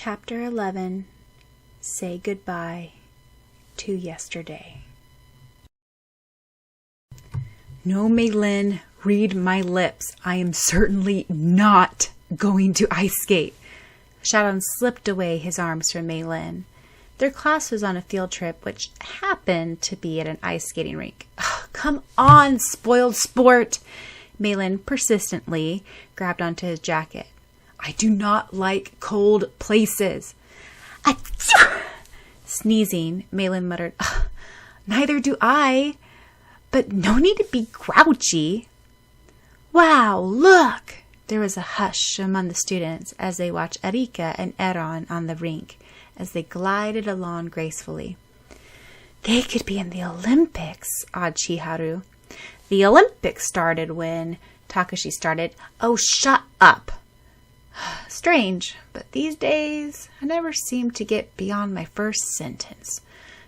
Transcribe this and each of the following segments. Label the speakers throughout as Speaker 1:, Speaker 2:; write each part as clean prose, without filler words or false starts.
Speaker 1: Chapter 11. Say Goodbye to Yesterday. No, Maylin, read my lips. I am certainly not going to ice skate. Syaoran slipped away his arms from Maylin. Their class was on a field trip, which happened to be at an ice skating rink. Oh, come on, spoiled sport! Maylin persistently grabbed onto his jacket. I do not like cold places. Achoo! Sneezing, Maylin muttered, neither do I. But no need to be grouchy. Wow, look! There was a hush among the students as they watched Erika and Eron on the rink as they glided along gracefully. They could be in the Olympics, awed Chiharu. The Olympics started when Takashi started. Oh, shut up! Strange, but these days I never seem to get beyond my first sentence.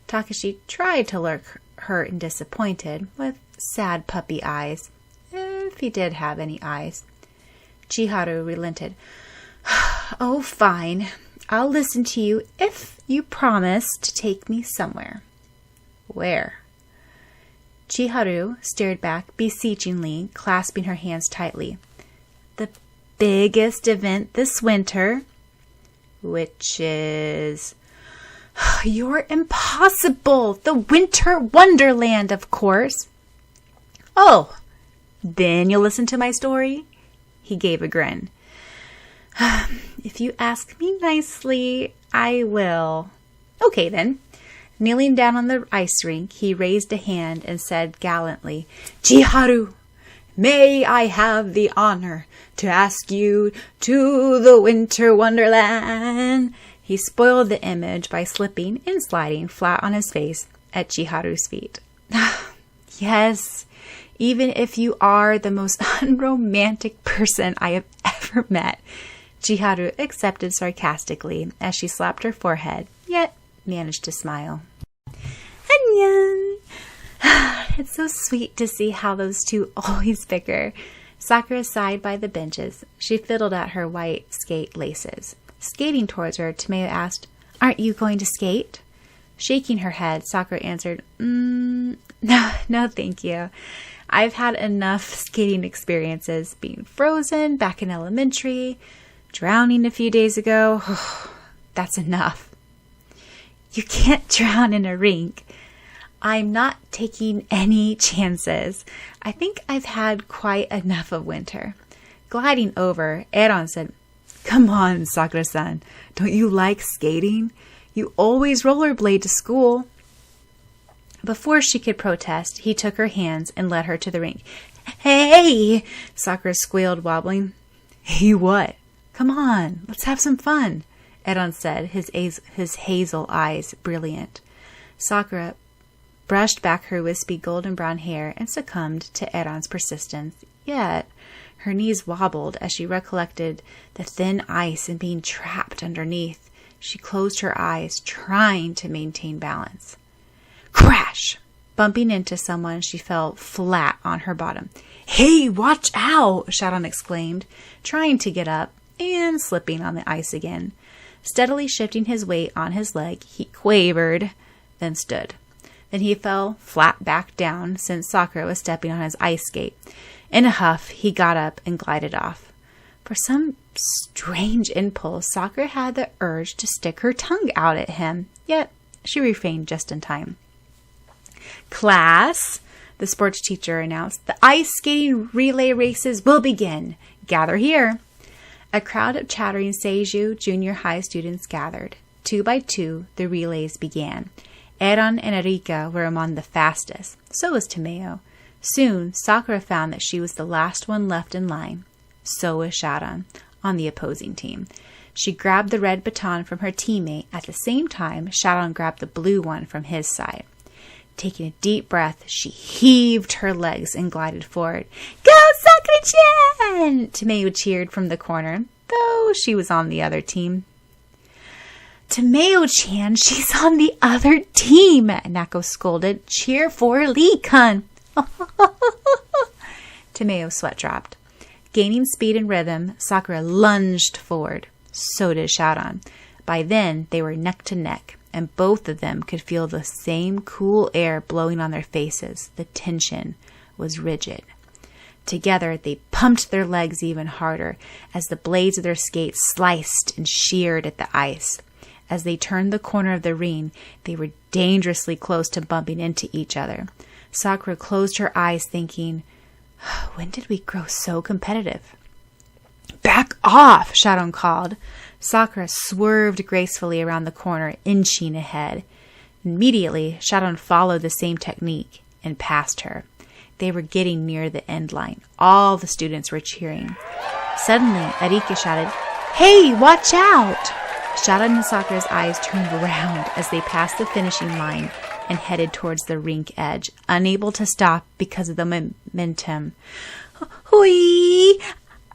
Speaker 1: Takashi tried to look hurt and disappointed, with sad puppy eyes, if he did have any eyes. Chiharu relented. Oh, fine. I'll listen to you if you promise to take me somewhere. Where? Chiharu stared back beseechingly, clasping her hands tightly. The biggest event this winter, which is... You're impossible! The Winter Wonderland, of course! Oh, then you'll listen to my story? He gave a grin. If you ask me nicely, I will. Okay, then. Kneeling down on the ice rink, he raised a hand and said gallantly, Chiharu, may I have the honor to ask you to the Winter Wonderland? He spoiled the image by slipping and sliding flat on his face at Chiharu's feet. Yes, even if you are the most unromantic person I have ever met, Chiharu accepted sarcastically as she slapped her forehead, yet managed to smile. Annyeong! It's so sweet to see how those two always bicker. Sakura sighed by the benches. She fiddled at her white skate laces. Skating towards her, Tomeo asked, Aren't you going to skate? Shaking her head, Sakura answered, No, thank you. I've had enough skating experiences, being frozen back in elementary, drowning a few days ago. That's enough. You can't drown in a rink. I'm not taking any chances. I think I've had quite enough of winter. Gliding over, Eron said, Come on, Sakura-san. Don't you like skating? You always rollerblade to school. Before she could protest, he took her hands and led her to the rink. Hey! Sakura squealed, wobbling. Hey, what? Come on, let's have some fun, Eron said, his hazel eyes brilliant. Sakura brushed back her wispy golden brown hair and succumbed to Eron's persistence, yet her knees wobbled as she recollected the thin ice and being trapped underneath. She closed her eyes, trying to maintain balance. Crash! Bumping into someone, she fell flat on her bottom. Hey, watch out! Syaoran exclaimed, trying to get up and slipping on the ice again. Steadily shifting his weight on his leg, he quavered, then stood. Then he fell flat back down since Sakura was stepping on his ice skate. In a huff, he got up and glided off. For some strange impulse, Sakura had the urge to stick her tongue out at him, yet she refrained just in time. Class, the sports teacher announced, the ice skating relay races will begin. Gather here. A crowd of chattering Seiju junior high students gathered. 2 by 2, the relays began. Eron and Erika were among the fastest. So was Tomeo. Soon, Sakura found that she was the last one left in line. So was Syaoran, on the opposing team. She grabbed the red baton from her teammate. At the same time, Syaoran grabbed the blue one from his side. Taking a deep breath, she heaved her legs and glided forward. Go, Sakura-chan! Tomeo cheered from the corner, though she was on the other team. Tomeo-chan, she's on the other team, Nako scolded. Cheer for Lee-kun. Tomeo's sweat dropped. Gaining speed and rhythm, Sakura lunged forward. So did Syaoran. By then, they were neck to neck, and both of them could feel the same cool air blowing on their faces. The tension was rigid. Together, they pumped their legs even harder as the blades of their skates sliced and sheared at the ice. As they turned the corner of the ring, they were dangerously close to bumping into each other. Sakura closed her eyes, thinking, when did we grow so competitive? Back off, Syaoran called. Sakura swerved gracefully around the corner, inching ahead. Immediately, Syaoran followed the same technique and passed her. They were getting near the end line. All the students were cheering. Suddenly, Arika shouted, "Hey, watch out!" Syaoran and Sakura's eyes turned round as they passed the finishing line and headed towards the rink edge, unable to stop because of the momentum. "Hui!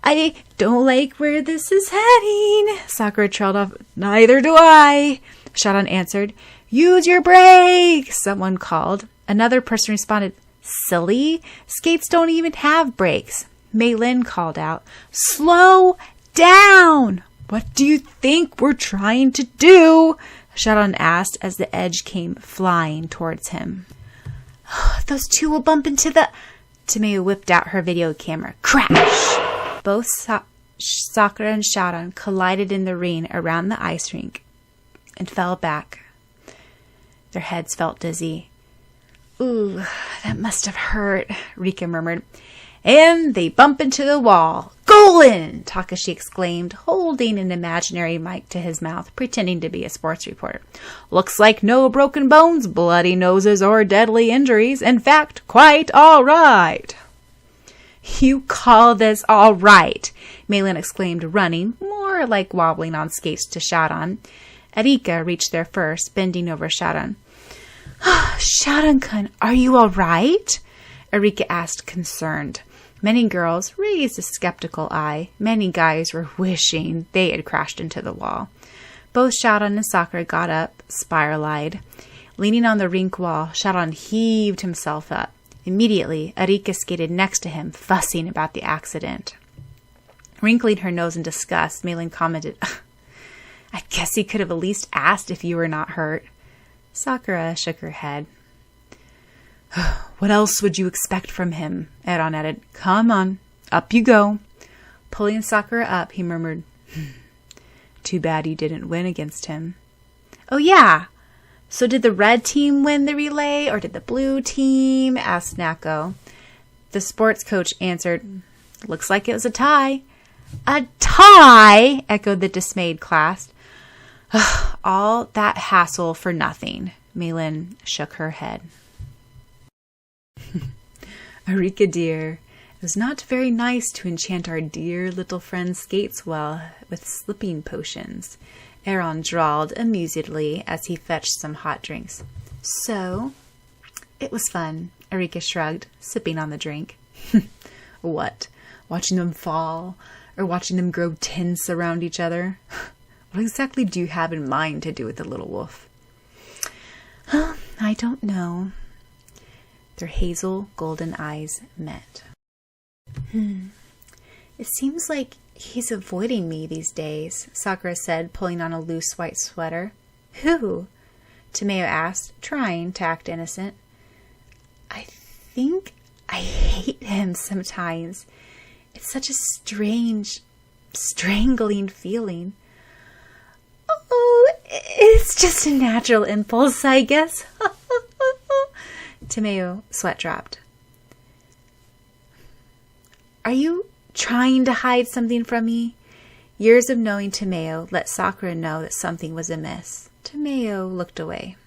Speaker 1: I don't like where this is heading," Sakura trailed off. "Neither do I," Syaoran answered. "Use your brakes," someone called. Another person responded, "Silly, skates don't even have brakes." Mei Lin called out, "Slow down!" "What do you think we're trying to do?" Syaoran asked as the edge came flying towards him. "Those two will bump into the..." Tomeo whipped out her video camera. Crash! Both Sakura and Syaoran collided in the ring around the ice rink and fell back. Their heads felt dizzy. "Ooh, that must have hurt," Rika murmured. "And they bump into the wall. Goalin!" Takashi exclaimed, holding an imaginary mic to his mouth, pretending to be a sports reporter. "Looks like no broken bones, bloody noses, or deadly injuries. In fact, quite all right." "You call this all right?" Mei Lin exclaimed, running, more like wobbling on skates, to Syaoran. Arika reached there first, bending over Syaoran. "Syaoran-kun, are you all right?" Arika asked, concerned. Many girls raised a skeptical eye. Many guys were wishing they had crashed into the wall. Both Syaoran and Sakura got up, spiral-eyed. Leaning on the rink wall, Syaoran heaved himself up. Immediately, Arika skated next to him, fussing about the accident. Wrinkling her nose in disgust, Mei Lin commented, "I guess he could have at least asked if you were not hurt." Sakura shook her head. "What else would you expect from him?" Syaoran added. "Come on, up you go." Pulling Sakura up, he murmured, "Too bad you didn't win against him." "Oh yeah, so did the red team win the relay, or did the blue team?" asked Nako. The sports coach answered, "Looks like it was a tie." "A tie?" echoed the dismayed class. "All that hassle for nothing." Mei Lin shook her head. "Arika dear, it was not very nice to enchant our dear little friend Skateswell with slipping potions," Syaoran drawled amusedly as he fetched some hot drinks. "So, it was fun," Arika shrugged, sipping on the drink. "What? Watching them fall? Or watching them grow tense around each other? What exactly do you have in mind to do with the little wolf?" "I don't know." Their hazel golden eyes met. "It seems like he's avoiding me these days," Sakura said, pulling on a loose white sweater. "Who?" Tomeo asked, trying to act innocent. "I think I hate him sometimes. It's such a strange, strangling feeling." "Oh, it's just a natural impulse, I guess." Tomeo sweat dropped. "Are you trying to hide something from me?" Years of knowing Tomeo let Sakura know that something was amiss. Tomeo looked away.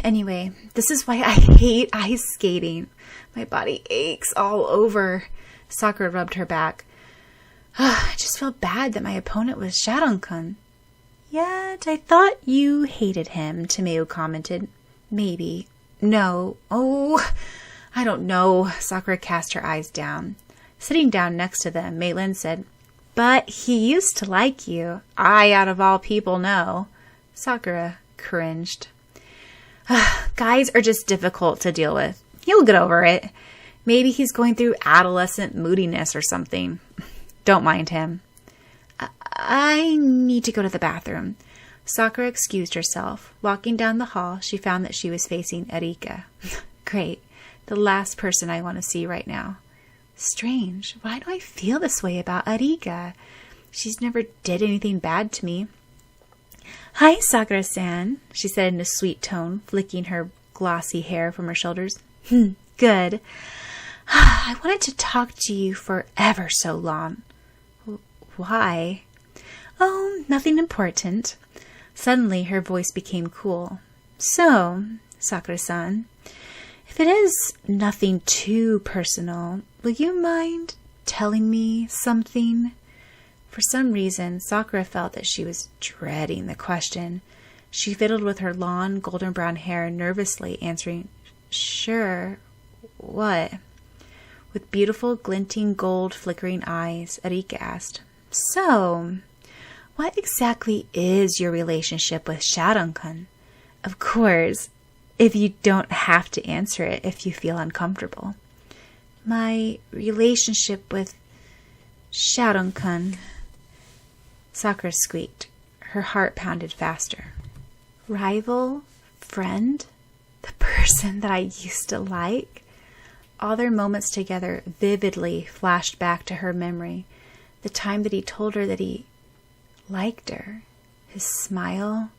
Speaker 1: "Anyway, this is why I hate ice skating. My body aches all over." Sakura rubbed her back. "I just felt bad that my opponent was Syaoran-kun." "Yet I thought you hated him," Tomeo commented. "Maybe. No. Oh, I don't know." Sakura cast her eyes down. Sitting down next to them, Mei Lin said, "But he used to like you. I, out of all people, know." Sakura cringed. "Guys are just difficult to deal with. He'll get over it. Maybe he's going through adolescent moodiness or something. Don't mind him." I need to go to the bathroom. Sakura excused herself. Walking down the hall, she found that she was facing Erika. Great. The last person I want to see right now. Strange. Why do I feel this way about Erika? She's never did anything bad to me. Hi, Sakura-san, she said in a sweet tone, flicking her glossy hair from her shoulders. Good. I wanted to talk to you for ever so long. Why? Oh, nothing important. Suddenly, her voice became cool. So, Sakura-san, if it is nothing too personal, will you mind telling me something? For some reason, Sakura felt that she was dreading the question. She fiddled with her long, golden brown hair, nervously answering, Sure. What? With beautiful, glinting gold flickering eyes, Erika asked, So, what exactly is your relationship with Syaoran? Of course, if you don't have to answer it if you feel uncomfortable. My relationship with Syaoran, Sakura squeaked. Her heart pounded faster. Rival? Friend? The person that I used to like? All their moments together vividly flashed back to her memory. The time that he told her that he liked her. His smile,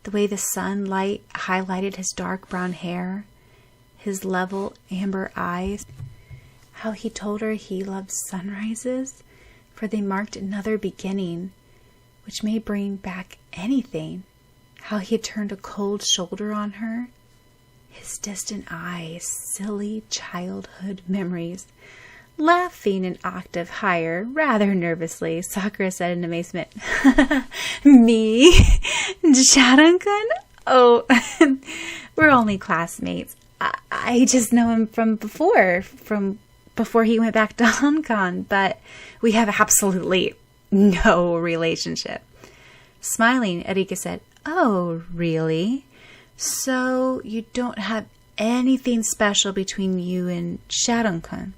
Speaker 1: the way the sunlight highlighted his dark brown hair, his level amber eyes, how he told her he loved sunrises, for they marked another beginning, which may bring back anything, how he had turned a cold shoulder on her, his distant eyes, silly childhood memories. Laughing an octave higher, rather nervously, Sakura said in amazement, Me? Syaoran-kun? Oh, we're only classmates. I just know him from before he went back to Hong Kong, but we have absolutely no relationship. Smiling, Erika said, Oh, really? So you don't have anything special between you and Syaoran-kun?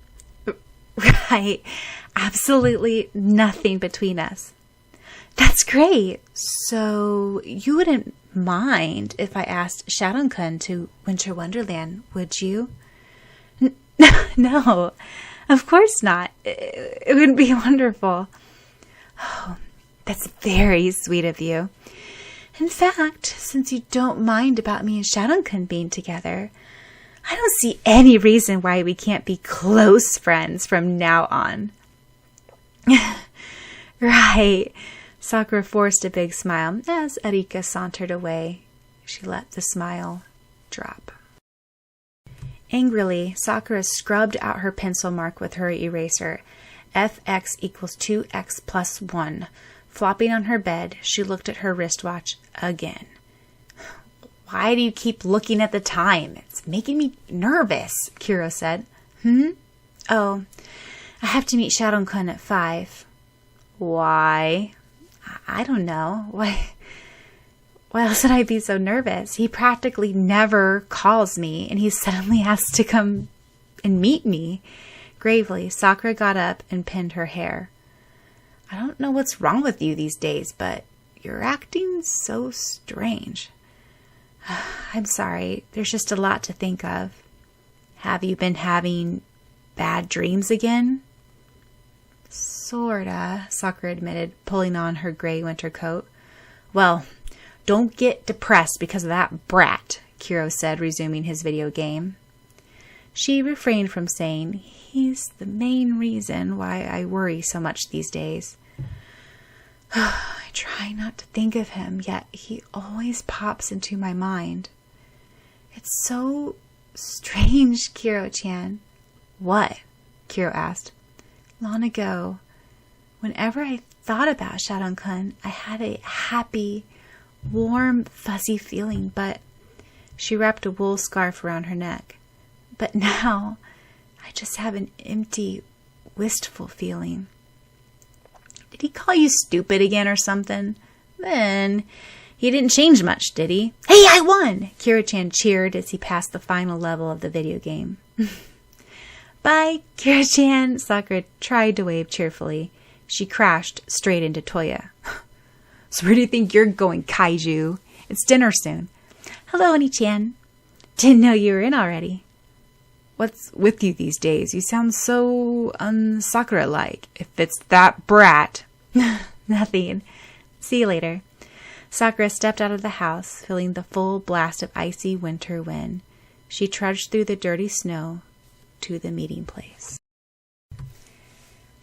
Speaker 1: Right. Absolutely nothing between us. That's great. So you wouldn't mind if I asked Syaoran-kun to Winter Wonderland, would you? No, of course not. It would be wonderful. Oh, that's very sweet of you. In fact, since you don't mind about me and Syaoran-kun being together, I don't see any reason why we can't be close friends from now on. Right. Sakura forced a big smile as Erika sauntered away. She let the smile drop. Angrily, Sakura scrubbed out her pencil mark with her eraser. Fx equals 2x plus 1. Flopping on her bed, she looked at her wristwatch again. Why do you keep looking at the time? It's making me nervous, Kuro said. Oh, I have to meet Syaoran-kun at 5. Why? I don't know. Why else would I be so nervous? He practically never calls me, and he suddenly has to come and meet me. Gravely, Sakura got up and pinned her hair. I don't know what's wrong with you these days, but you're acting so strange. I'm sorry. There's just a lot to think of. Have you been having bad dreams again? Sorta, Sakura admitted, pulling on her gray winter coat. Well, don't get depressed because of that brat, Kuro said, resuming his video game. She refrained from saying, He's the main reason why I worry so much these days. I try not to think of him, yet he always pops into my mind. It's so strange, Kuro-chan. What? Kuro asked. Long ago, whenever I thought about Syaoran-kun, I had a happy, warm, fuzzy feeling, but she wrapped a wool scarf around her neck. But now, I just have an empty, wistful feeling. Did he call you stupid again or something? Then, he didn't change much, did he? Hey, I won! Kuro-chan cheered as he passed the final level of the video game. Bye, Kuro-chan, Sakura tried to wave cheerfully. She crashed straight into Toya. So where do you think you're going, Kaiju? It's dinner soon. Hello, Oni-chan. Didn't know you were in already. What's with you these days? You sound so Sakura-like. If it's that brat. Nothing. See you later. Sakura stepped out of the house, feeling the full blast of icy winter wind. She trudged through the dirty snow to the meeting place.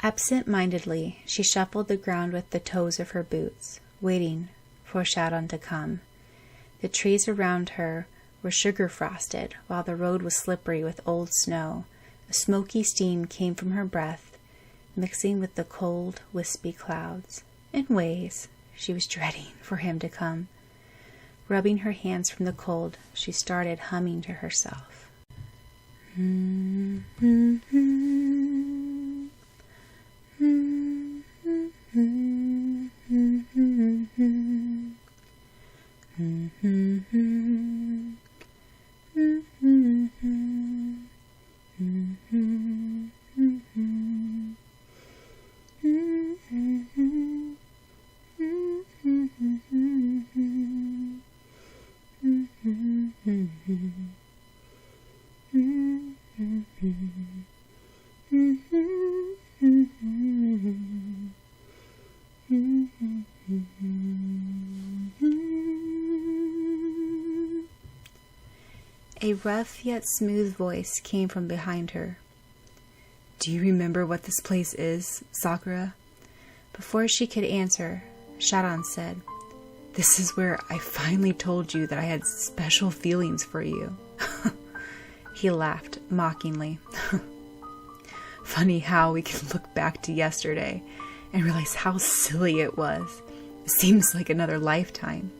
Speaker 1: Absent-mindedly, she shuffled the ground with the toes of her boots, waiting for Syaoran to come. The trees around her were sugar-frosted, while the road was slippery with old snow. A smoky steam came from her breath, mixing with the cold, wispy clouds. In ways, she was dreading for him to come. Rubbing her hands from the cold, she started humming to herself. A rough yet smooth voice came from behind her. Do you remember what this place is, Sakura? Before she could answer, Syaoran said, This is where I finally told you that I had special feelings for you. He laughed mockingly. Funny how we can look back to yesterday and realize how silly it was. It seems like another lifetime.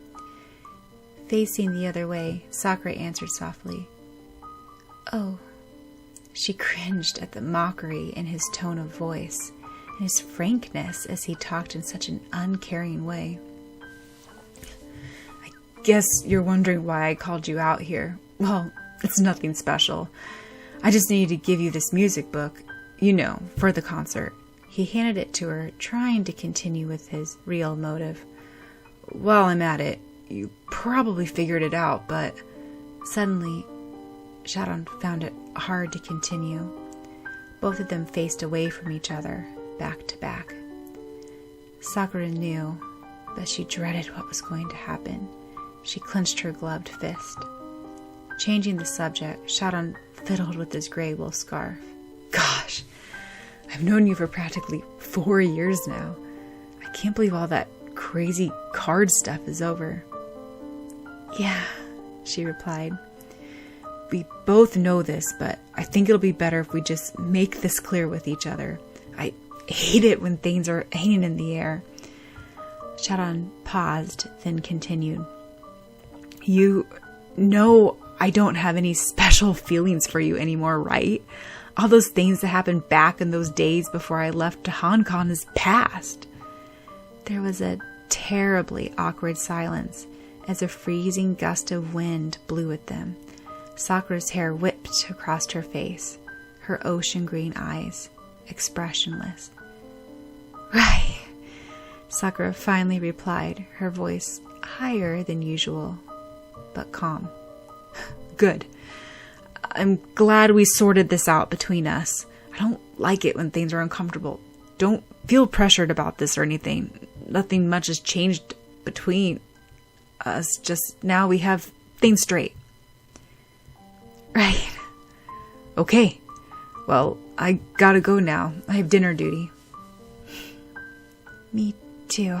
Speaker 1: Facing the other way, Sakura answered softly, Oh. She cringed at the mockery in his tone of voice and his frankness as he talked in such an uncaring way. I guess you're wondering why I called you out here. Well, it's nothing special. I just needed to give you this music book, for the concert. He handed it to her, trying to continue with his real motive. While I'm at it, you probably figured it out, but suddenly, Syaoran found it hard to continue. Both of them faced away from each other, back to back. Sakura knew, but she dreaded what was going to happen. She clenched her gloved fist. Changing the subject, Syaoran fiddled with his gray wool scarf. Gosh, I've known you for practically 4 years now. I can't believe all that crazy card stuff is over. Yeah, she replied. We both know this, but I think it'll be better if we just make this clear with each other. I hate it when things are hanging in the air. Syaoran paused, then continued. You know I don't have any special feelings for you anymore, right? All those things that happened back in those days before I left to Hong Kong is past. There was a terribly awkward silence as a freezing gust of wind blew at them. Sakura's hair whipped across her face, her ocean green eyes expressionless. Right, Sakura finally replied, her voice higher than usual, but calm. Good. I'm glad we sorted this out between us. I don't like it when things are uncomfortable. Don't feel pressured about this or anything. Nothing much has changed between us. Just now we have things straight. Right. Okay. Well, I gotta go now. I have dinner duty. Me too.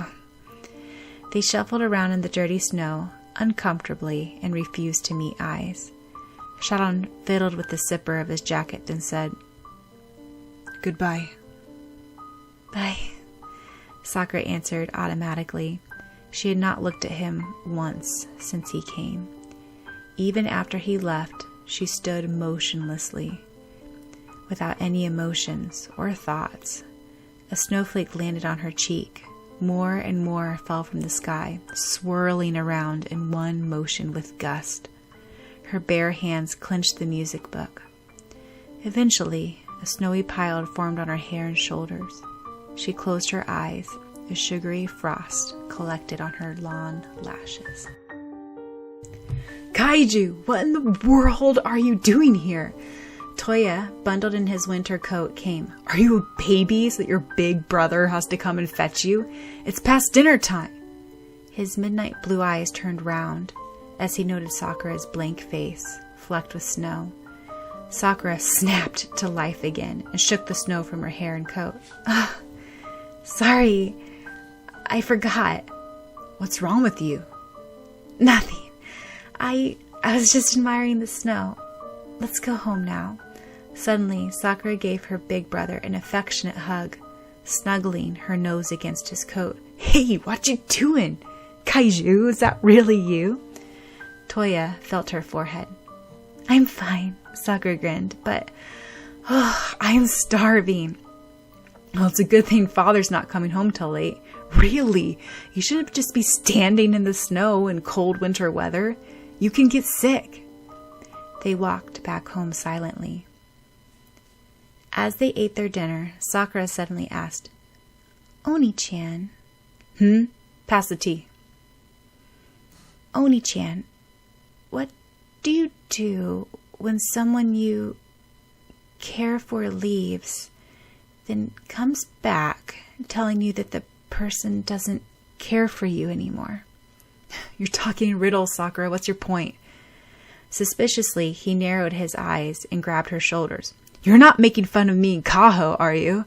Speaker 1: They shuffled around in the dirty snow, uncomfortably, and refused to meet eyes. Syaoran fiddled with the zipper of his jacket and said, Goodbye. Bye. Sakura answered automatically. She had not looked at him once since he came. Even after he left, she stood motionlessly, without any emotions or thoughts. A snowflake landed on her cheek. More and more fell from the sky, swirling around in one motion with gust. Her bare hands clenched the music book. Eventually, a snowy pile formed on her hair and shoulders. She closed her eyes. A sugary frost collected on her long lashes. Kaiju, what in the world are you doing here? Toya, bundled in his winter coat, came. Are you a baby so that your big brother has to come and fetch you? It's past dinner time. His midnight blue eyes turned round as he noted Sakura's blank face, flecked with snow. Sakura snapped to life again and shook the snow from her hair and coat. Sorry, I forgot. What's wrong with you? Nothing. I was just admiring the snow. Let's go home now. Suddenly, Sakura gave her big brother an affectionate hug, snuggling her nose against his coat. Hey, what you doing? Kaiju, is that really you? Toya felt her forehead. I'm fine, Sakura grinned, but I'm starving. Well, it's a good thing Father's not coming home till late. Really? You should just be standing in the snow in cold winter weather. You can get sick. They walked back home silently. As they ate their dinner, Sakura suddenly asked, Oni-chan. Pass the tea. Oni-chan, what do you do when someone you care for leaves, then comes back telling you that the person doesn't care for you anymore? You're talking in riddles, Sakura. What's your point? Suspiciously, he narrowed his eyes and grabbed her shoulders. You're not making fun of me and Kaho, are you?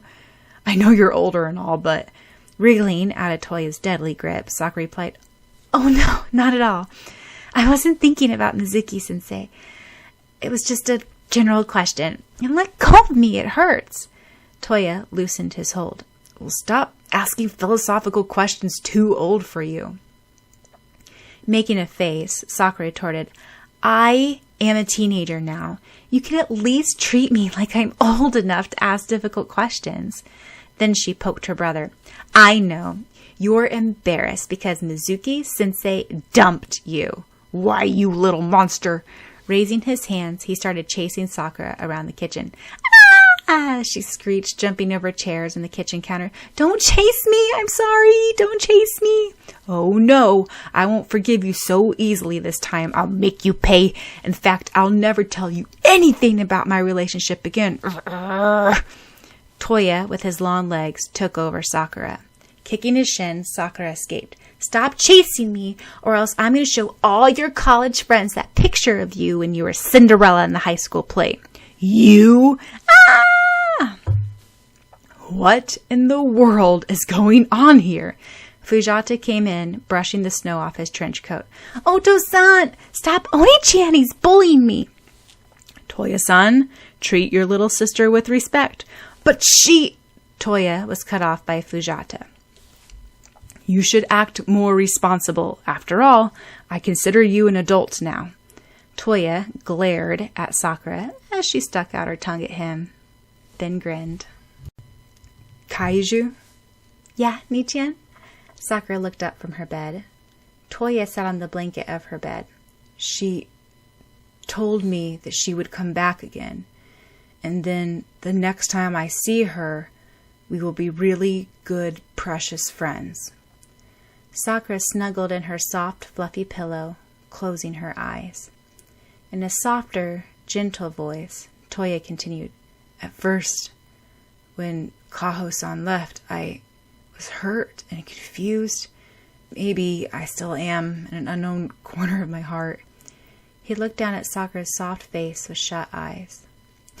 Speaker 1: I know you're older and all, but... Wriggling out of Toya's deadly grip, Sakura replied, Oh no, not at all. I wasn't thinking about Mizuki-sensei. It was just a general question. And let go of me, it hurts. Toya loosened his hold. Well, stop asking philosophical questions too old for you. Making a face, Sakura retorted, I am a teenager now. You can at least treat me like I'm old enough to ask difficult questions. Then she poked her brother. I know. You're embarrassed because Mizuki-sensei dumped you. Why, you little monster. Raising his hands, he started chasing Sakura around the kitchen. Ah! She screeched, jumping over chairs and the kitchen counter. Don't chase me! I'm sorry! Don't chase me! Oh no! I won't forgive you so easily this time. I'll make you pay. In fact, I'll never tell you anything about my relationship again. Toya, with his long legs, took over Sakura. Kicking his shin, Sakura escaped. Stop chasing me, or else I'm going to show all your college friends that picture of you when you were Cinderella in the high school play. You? Ah! What in the world is going on here? Fujata came in, brushing the snow off his trench coat. Oto-san! Stop Oni-chan! He's bullying me! Toya-san, treat your little sister with respect. But she... Toya was cut off by Fujata. You should act more responsible. After all, I consider you an adult now. Toya glared at Sakura as she stuck out her tongue at him, then grinned. Kaiju? Yeah, Nichan? Sakura looked up from her bed. Toya sat on the blanket of her bed. She told me that she would come back again. And then the next time I see her, we will be really good, precious friends. Sakura snuggled in her soft, fluffy pillow, closing her eyes. In a softer, gentle voice, Toya continued, At first, when Kaho-san left, I was hurt and confused. Maybe I still am in an unknown corner of my heart. He looked down at Sakura's soft face with shut eyes.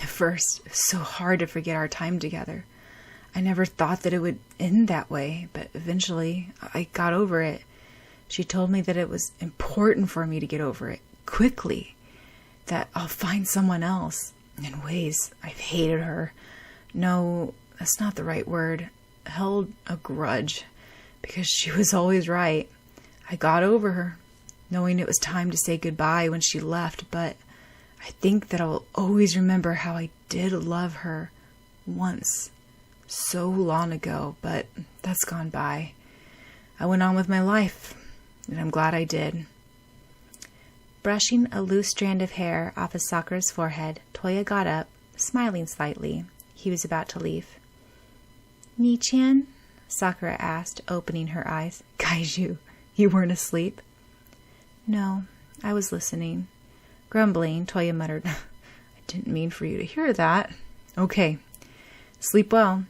Speaker 1: At first, it was so hard to forget our time together. I never thought that it would end that way, but eventually I got over it. She told me that it was important for me to get over it quickly, that I'll find someone else. In ways, I've hated her. No, that's not the right word. Held a grudge, because she was always right. I got over her, knowing it was time to say goodbye when she left, but I think that I'll always remember how I did love her once. So long ago, but that's gone by. I went on with my life, and I'm glad I did. Brushing a loose strand of hair off of Sakura's forehead, Toya got up, smiling slightly. He was about to leave. Ni-chan? Sakura asked, opening her eyes. Kaiju, you weren't asleep? No, I was listening. Grumbling, Toya muttered, I didn't mean for you to hear that. Okay, sleep well.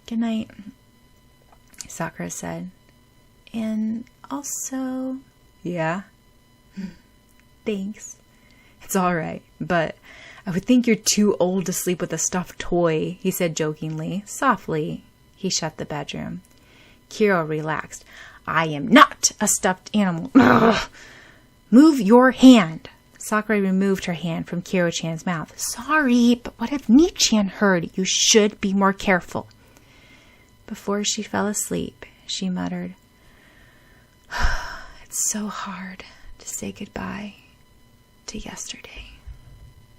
Speaker 1: Good night, Sakura said. And also... Yeah? Thanks. It's all right, but I would think you're too old to sleep with a stuffed toy, he said jokingly. Softly, he shut the bedroom. Kiro relaxed. I am not a stuffed animal. Move your hand. Sakura removed her hand from Kiro-chan's mouth. Sorry, but what if Ni-chan heard? You should be more careful. Before she fell asleep, she muttered, It's so hard to say goodbye to yesterday.